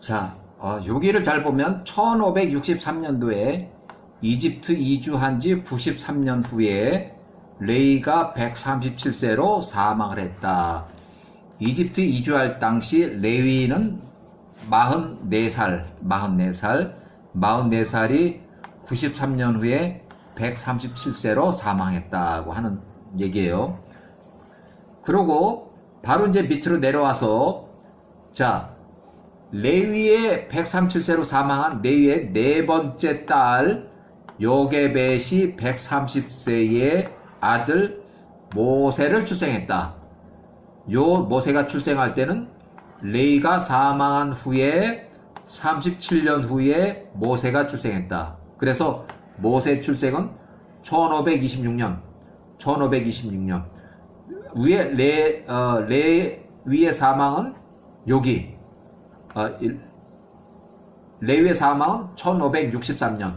자, 여기를 잘 보면 1563년도에 이집트 이주한 지 93년 후에 레이가 137세로 사망을 했다. 이집트 이주할 당시 레위는 44살이 93년 후에 137세로 사망했다고 하는 얘기예요. 그리고 바로 이제 밑으로 내려와서 자, 레위의 137세로 사망한 레위의 네 번째 딸 요게벳이 130세의 아들 모세를 출생했다. 요 모세가 출생할 때는 레위가 사망한 후에 37년 후에 모세가 출생했다. 그래서 모세 출생은 1526년 위에 레위의 사망은 여기 레위의 사망은 1563년에서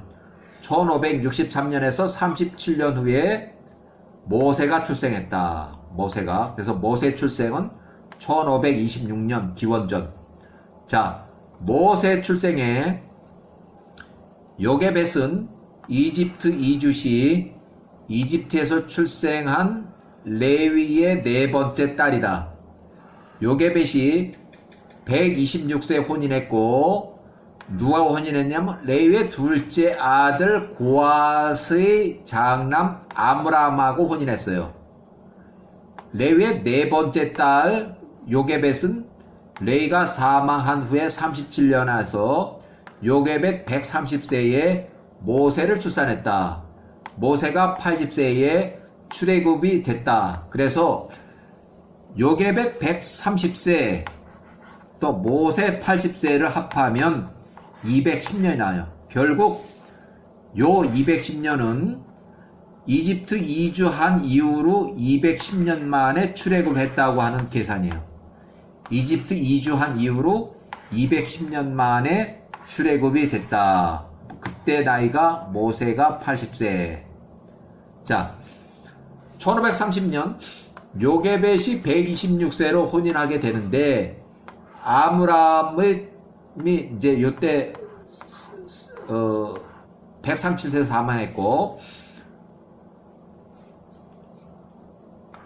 37년 후에 모세가 출생했다. 그래서 모세 출생은 1526년 기원전. 자, 모세 출생에 요게벳은 이집트 이주 시 이집트에서 출생한 레위의 네 번째 딸이다. 요게벳이 126세 혼인했고 누가 혼인했냐면 레위의 둘째 아들 고앗의 장남 아므람하고 혼인했어요. 레위의 네 번째 딸 요게벳은 레위가 사망한 후에 37년에서 요게벳 130세에 모세를 출산했다. 모세가 80세에 출애굽이 됐다. 그래서 요게벳 130세 또 모세 80세를 합하면 210년이 나요. 결국 요 210년은 이집트 이주한 이후로 210년 만에 출애굽을 했다고 하는 계산이에요. 이집트 이주한 이후로 210년 만에 출애굽이 됐다. 그때 나이가 모세가 80세. 자, 1530년 요게벳이 126세로 혼인하게 되는데 아므람이 이제 요때 137세에서 사망했고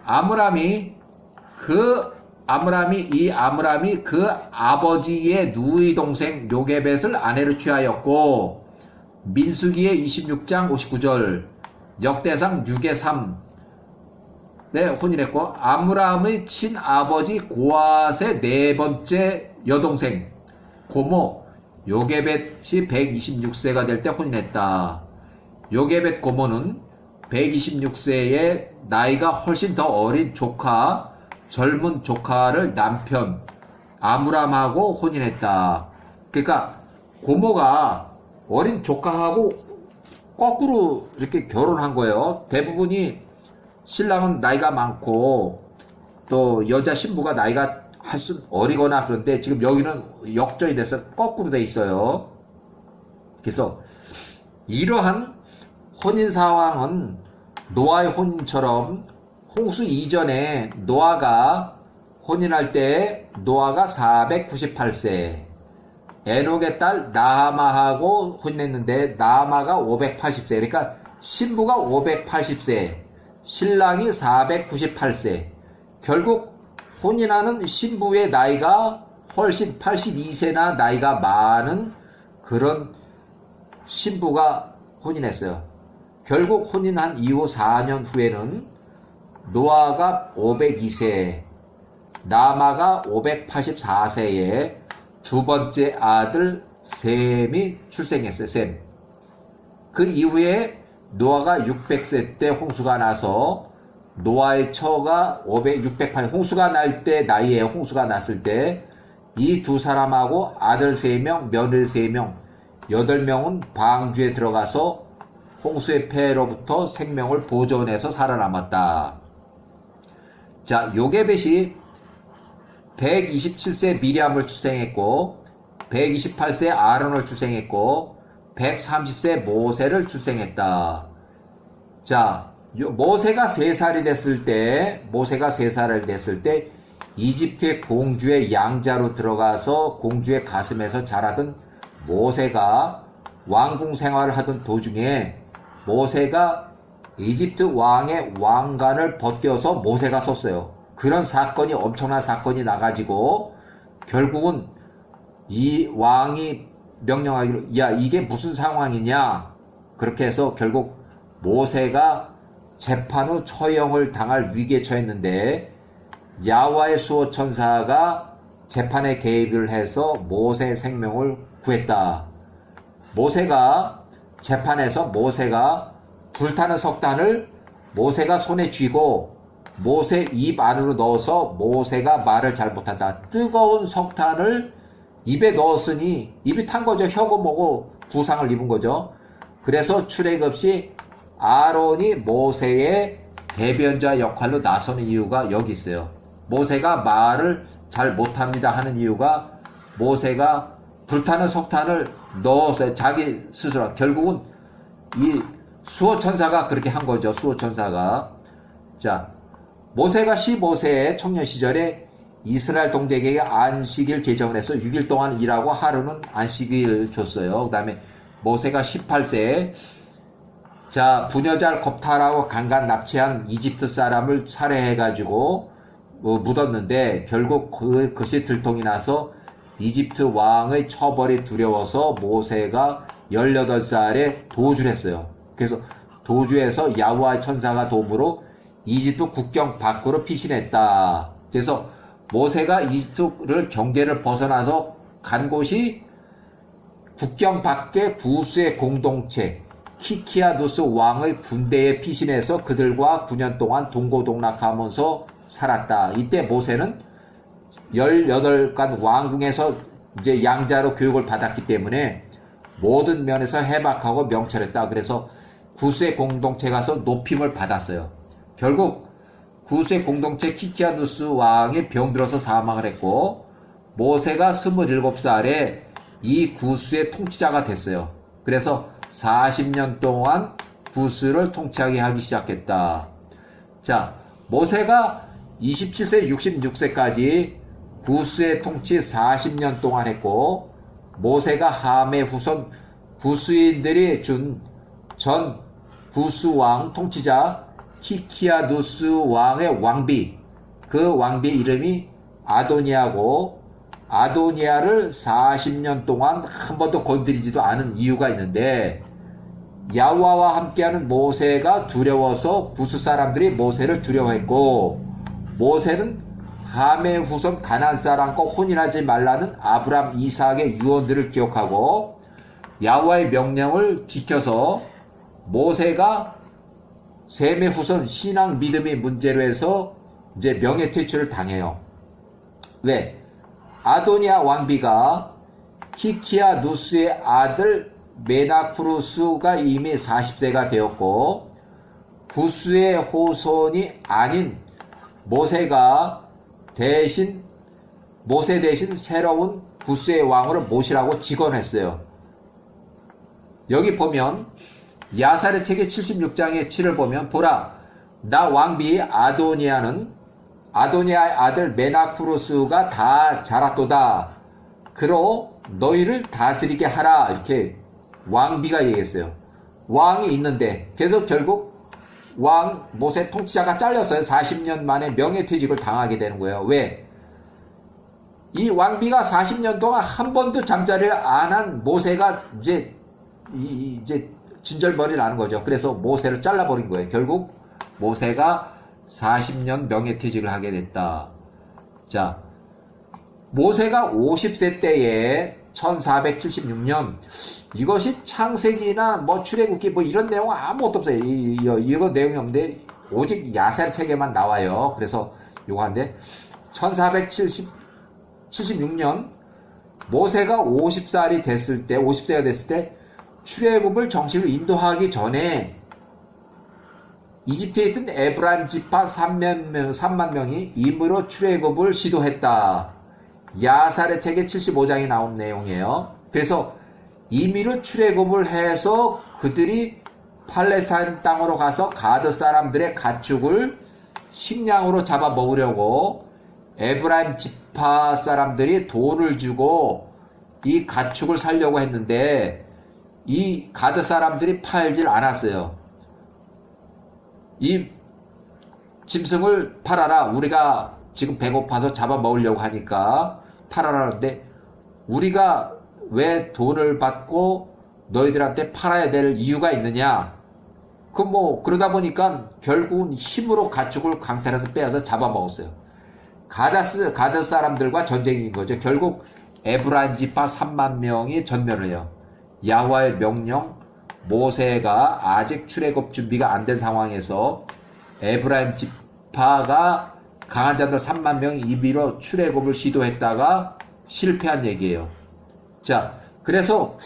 아므람이 그 아버지의 누이 동생 요게벳을 아내로 취하였고 민수기의 26장 59절 역대상 6의 3 혼인했고 아므람의 친아버지 고앗의 네 번째 여동생 고모 요게벳이 126세가 될 때 혼인했다. 요게벳 고모는 126세의 나이가 훨씬 더 어린 젊은 조카를 남편 아므람하고 혼인했다. 그러니까 고모가 어린 조카하고 거꾸로 이렇게 결혼한 거예요. 대부분이 신랑은 나이가 많고 또 여자 신부가 나이가 훨씬 어리거나 그런데 지금 여기는 역전이 돼서 거꾸로 돼 있어요. 그래서 이러한 혼인 상황은 노아의 혼인처럼 홍수 이전에 노아가 혼인할 때 노아가 498세 에녹의 딸 나하마하고 혼인했는데 나하마가 580세 그러니까 신부가 580세 신랑이 498세 결국 혼인하는 신부의 나이가 훨씬 82세나 나이가 많은 그런 신부가 혼인했어요. 결국 혼인한 이후 4년 후에는 노아가 502세 나하마가 584세에 두 번째 아들 셈이 출생했어요. 셈. 그 이후에 노아가 600세 때 홍수가 나서 노아의 처가 608 홍수가 날 때 나이에 홍수가 났을 때 이 두 사람하고 아들 3명, 며느리 3명, 8명은 방주에 들어가서 홍수의 폐해로부터 생명을 보존해서 살아남았다. 자, 요게벳이 127세 미리암을 출생했고 128세 아론을 출생했고 130세 모세를 출생했다. 자, 모세가 3살이 됐을 때 이집트의 공주의 양자로 들어가서 공주의 가슴에서 자라던 모세가 왕궁 생활을 하던 도중에 모세가 이집트 왕의 왕관을 벗겨서 모세가 썼어요. 그런 사건이 엄청난 사건이 나가지고 결국은 이 왕이 명령하기로 야 이게 무슨 상황이냐 그렇게 해서 결국 모세가 재판 후 처형을 당할 위기에 처했는데 야훼의 수호 천사가 재판에 개입을 해서 모세의 생명을 구했다. 모세가 재판에서 모세가 불타는 석탄을 모세가 손에 쥐고 모세 입 안으로 넣어서 모세가 말을 잘 못한다. 뜨거운 석탄을 입에 넣었으니 입이 탄 거죠. 혀고 뭐고 부상을 입은 거죠. 그래서 출애굽시 아론이 모세의 대변자 역할로 나서는 이유가 여기 있어요. 모세가 말을 잘 못합니다 하는 이유가 모세가 불타는 석탄을 넣어서 자기 스스로 결국은 이 수호천사가 그렇게 한 거죠. 수호천사가. 자, 모세가 15세의 청년 시절에 이스라엘 동족에게 안식일 제정을 해서 6일 동안 일하고 하루는 안식일 줬어요. 그 다음에 모세가 18세에 자, 부녀자를 겁탈하고 강간 납치한 이집트 사람을 살해해가지고 묻었는데 결국 그것이 들통이 나서 이집트 왕의 처벌이 두려워서 모세가 18살에 도주를 했어요. 그래서 도주해서 야훼 천사가 도움으로 이집트 국경 밖으로 피신했다. 그래서 모세가 이집트를 경계를 벗어나서 간 곳이 국경 밖의 구스의 공동체 키키아두스 왕의 군대에 피신해서 그들과 9년 동안 동고동락하면서 살았다. 이때 모세는 18간 왕궁에서 이제 양자로 교육을 받았기 때문에 모든 면에서 해박하고 명철했다. 그래서 구스의 공동체 가서 높임을 받았어요. 결국 구스의 공동체 키키아누스 왕이 병들어서 사망을 했고 모세가 27살에 이 구스의 통치자가 됐어요. 그래서 40년 동안 구스를 통치하게 하기 시작했다. 자, 모세가 27세, 66세까지 구스의 통치 40년 동안 했고 모세가 함의 후손 구스인들이 준 전 구스 왕 통치자 키키아두스 왕의 왕비, 그 왕비 이름이 아도니아고 아도니아를 40년 동안 한 번도 건드리지도 않은 이유가 있는데 야훼와 함께하는 모세가 두려워서 구스 사람들이 모세를 두려워했고 모세는 함의 후손 가나안 사람과 혼인하지 말라는 아브람 이삭의 유언들을 기억하고 야훼의 명령을 지켜서 모세가 셈의 후손 신앙 믿음의 문제로 해서 이제 명예퇴출을 당해요. 왜? 아도니아 왕비가 키키아누스의 아들 메나쿠루스가 이미 40세가 되었고 구스의 후손이 아닌 모세 대신 새로운 구스의 왕으로 모시라고 직언했어요. 여기 보면 야살의 책의 76장의 7을 보면 보라 나 왕비 아도니아의 아들 메나쿠루스가 다 자랐도다. 그로 너희를 다스리게 하라. 이렇게 왕비가 얘기했어요. 왕이 있는데 그래서 결국 왕 모세 통치자가 잘렸어요. 40년 만에 명예퇴직을 당하게 되는 거예요. 왜? 이 왕비가 40년 동안 한 번도 잠자리를 안 한 모세가 이제 진절머리를 나는 거죠. 그래서 모세를 잘라버린 거예요. 결국 모세가 40년 명예퇴직을 하게 됐다. 자, 모세가 50세 때에 1476년 이것이 창세기나 뭐 출애굽기 뭐 이런 내용은 아무것도 없어요. 이거 내용이 없는데 오직 야살 책에만 나와요. 그래서 요거 한데 1476년 모세가 50살이 됐을 때 50세가 됐을 때 출애굽을 정식으로 인도하기 전에 이집트에 있던 에브라임 지파 3만 명이 임으로 출애굽을 시도했다. 야살의 책에 75장에 나온 내용이에요. 그래서 임의로 출애굽을 해서 그들이 팔레스타인 땅으로 가서 가드 사람들의 가축을 식량으로 잡아 먹으려고 에브라임 지파 사람들이 돈을 주고 이 가축을 살려고 했는데 이 가드 사람들이 팔질 않았어요. 이 짐승을 팔아라. 우리가 지금 배고파서 잡아먹으려고 하니까 팔아라는데 우리가 왜 돈을 받고 너희들한테 팔아야 될 이유가 있느냐? 그러다 보니까 결국은 힘으로 가축을 강탈해서 빼앗아 잡아먹었어요. 가드 사람들과 전쟁인 거죠. 결국 에브라임 지파 3만 명이 전멸을 해요. 야훼의 명령, 모세가 아직 출애굽 준비가 안 된 상황에서 에브라임 지파가 강한 자들 3만 명이 임의로 출애굽을 시도했다가 실패한 얘기예요. 자, 그래서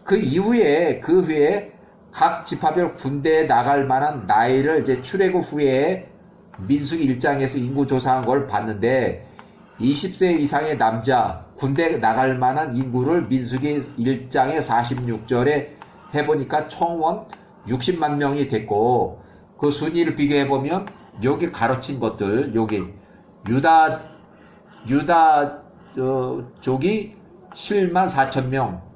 그 후에 각 지파별 군대에 나갈 만한 나이를 이제 출애굽 후에 민수기 1장에서 인구 조사한 걸 봤는데 20세 이상의 남자 군대 나갈 만한 인구를 민수기 1장의 46절에 해보니까 총원 60만 명이 됐고 그 순위를 비교해보면 여기 가로친 것들 여기 유다 쪽이 7만 4천 명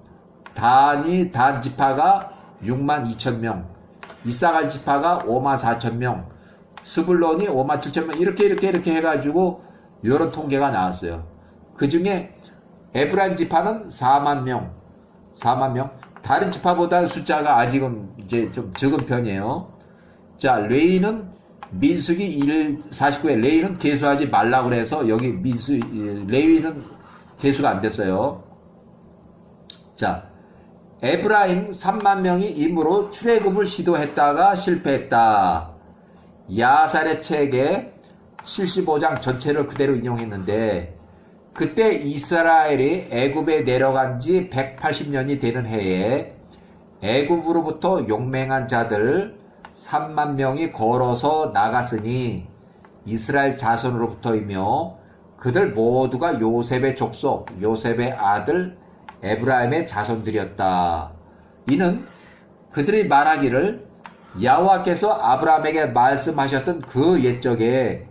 단 지파가 6만 2천 명 이사갈 지파가 5만 4천 명 스불론이 5만 7천 명 이렇게 해가지고 이런 통계가 나왔어요. 그 중에 에브라임 지파는 4만 명. 다른 지파보다 숫자가 아직은 이제 좀 적은 편이에요. 자, 레위는 민수기 49에 레위는 계수하지 말라고 그래서 여기 레위는 계수가 안 됐어요. 자, 에브라임 3만 명이 임으로 출애굽을 시도했다가 실패했다. 야살의 책에 75장 전체를 그대로 인용했는데 그때 이스라엘이 애굽에 내려간 지 180년이 되는 해에 애굽으로부터 용맹한 자들 3만 명이 걸어서 나갔으니 이스라엘 자손으로부터이며 그들 모두가 요셉의 족속, 요셉의 아들 에브라임의 자손들이었다. 이는 그들이 말하기를 여호와께서 아브라함에게 말씀하셨던 그 옛적에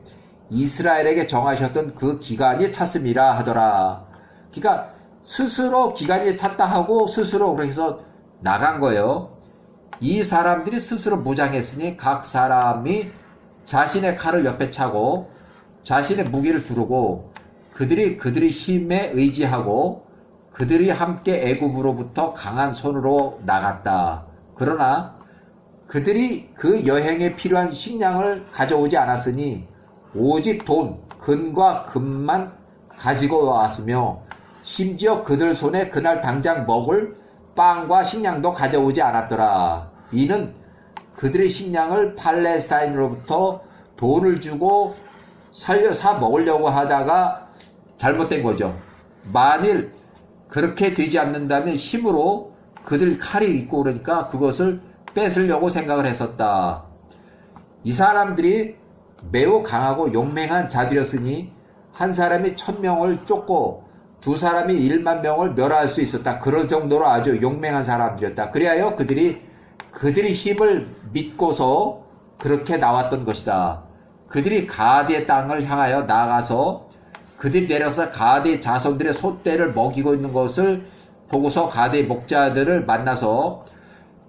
이스라엘에게 정하셨던 그 기간이 찼음이라 하더라. 그러니까 스스로 기간이 찼다 하고 스스로 그래서 나간 거예요. 이 사람들이 스스로 무장했으니 각 사람이 자신의 칼을 옆에 차고 자신의 무기를 두르고 그들이 힘에 의지하고 그들이 함께 애굽으로부터 강한 손으로 나갔다. 그러나 그들이 그 여행에 필요한 식량을 가져오지 않았으니 오직 돈, 금과 금만 가지고 왔으며 심지어 그들 손에 그날 당장 먹을 빵과 식량도 가져오지 않았더라. 이는 그들의 식량을 팔레스타인으로부터 돈을 주고 사 먹으려고 하다가 잘못된 거죠. 만일 그렇게 되지 않는다면 힘으로 그들 칼이 있고 그러니까 그것을 뺏으려고 생각을 했었다. 이 사람들이 매우 강하고 용맹한 자들이었으니 한 사람이 1000명을 쫓고 두 사람이 1만 명을 멸할 수 있었다. 그런 정도로 아주 용맹한 사람들이었다. 그리하여 그들이 힘을 믿고서 그렇게 나왔던 것이다. 그들이 가드의 땅을 향하여 나가서 그들이 내려서 가드의 자손들의 소떼를 먹이고 있는 것을 보고서 가드의 목자들을 만나서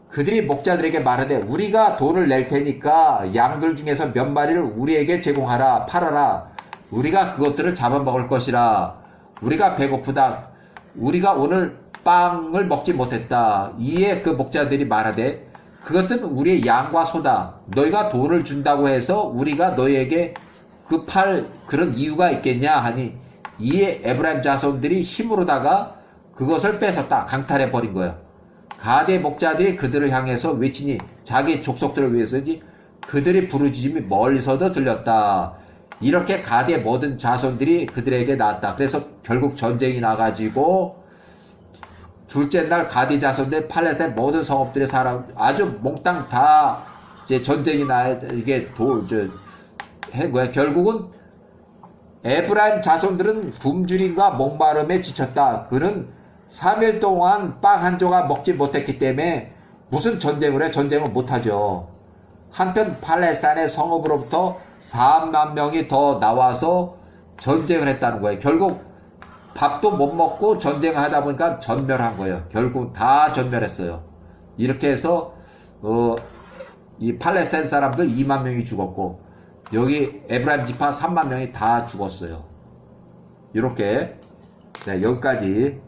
그들이 목자들에게 말하되 우리가 돈을 낼 테니까 양들 중에서 몇 마리를 우리에게 제공하라. 팔아라. 우리가 그것들을 잡아먹을 것이라. 우리가 배고프다. 우리가 오늘 빵을 먹지 못했다. 이에 그 목자들이 말하되 그것은 우리의 양과 소다. 너희가 돈을 준다고 해서 우리가 너희에게 그런 이유가 있겠냐 하니 이에 에브라임 자손들이 힘으로다가 그것을 뺏었다. 강탈해 버린 거예요. 가드의 목자들이 그들을 향해서 외치니 자기 족속들을 위해서니 그들의 부르짖음이 멀리서도 들렸다. 이렇게 가드의 모든 자손들이 그들에게 나왔다. 그래서 결국 전쟁이 나가지고 둘째 날 가드 자손들 팔레스타인 모든 성읍들의 사람 아주 몽땅 다 이제 전쟁이 이게 결국은 에브라임 자손들은 굶주림과 목마름에 지쳤다. 그는 3일 동안 빵 한 조각 먹지 못했기 때문에 무슨 전쟁을 해? 전쟁을 못하죠. 한편 팔레스타인의 성읍으로부터 4만 명이 더 나와서 전쟁을 했다는 거예요. 결국 밥도 못 먹고 전쟁을 하다 보니까 전멸한 거예요. 결국 다 전멸했어요. 이렇게 해서 이 팔레스타인 사람들 2만 명이 죽었고 여기 에브라임 지파 3만 명이 다 죽었어요. 이렇게 네, 여기까지